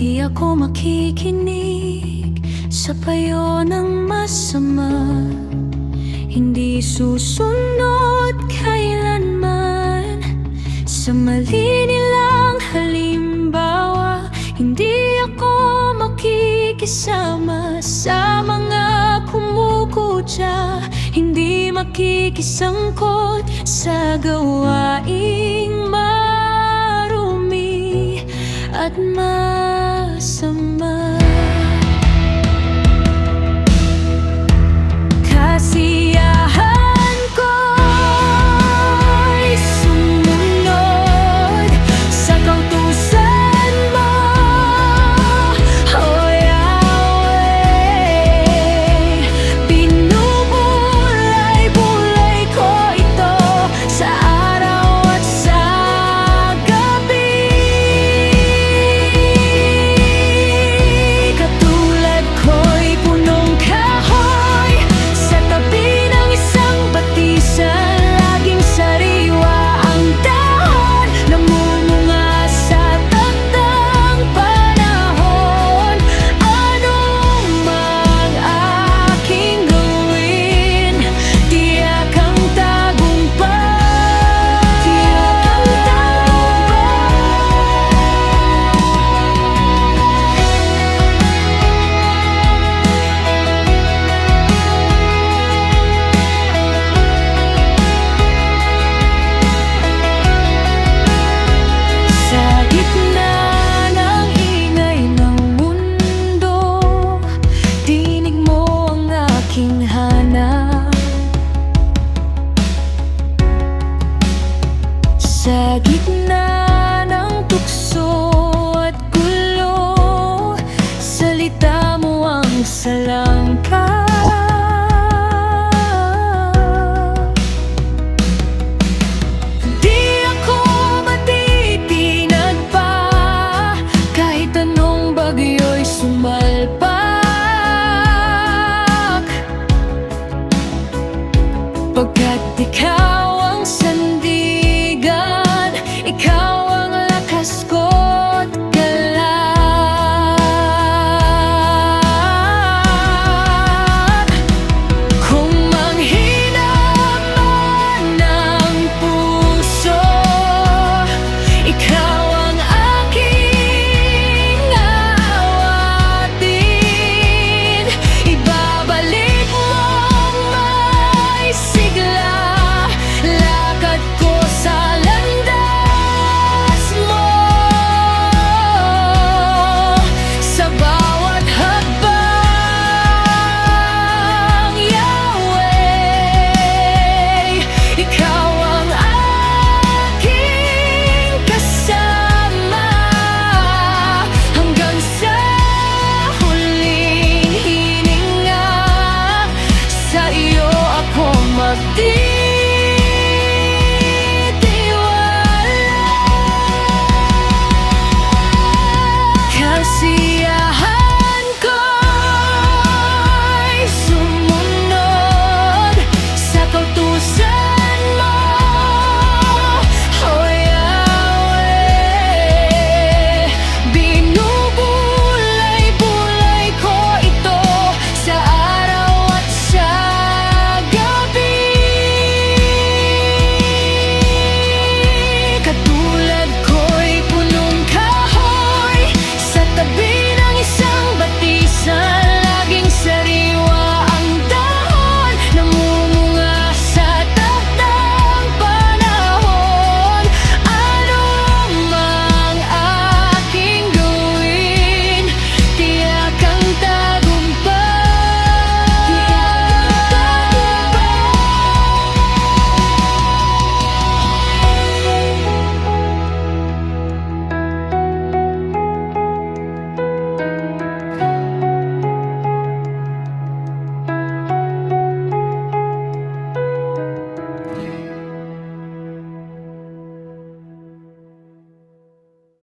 Di ako makikinig sa payo ng masama. Hindi susunod kailanman sa mali nilang halimbawa. Hindi ako makikisama sa mga kumukutya. Hindi makikisangkot sa gawaing marumi at masama. Kasiyahan ko'y sumunod sa kautusan mo, O Yahweh. Binubulay-bulay ko ito sa araw at sa gabi. Katulad ko'y punong kahoy sa tabi ng isang batisan. Laging sariwa ang dahon, namumunga sa takdang panahon. Anong mang aking gawin, tiyak ang tagumpay. Tiyak ang Sa gitna ng ingay ng mundo, dinig mo ang aking hanap. Sa gitna ng tukso at gulo, salita mo ang salangka. Di ako matitinag pa kahit anong bagyo'y sumalit.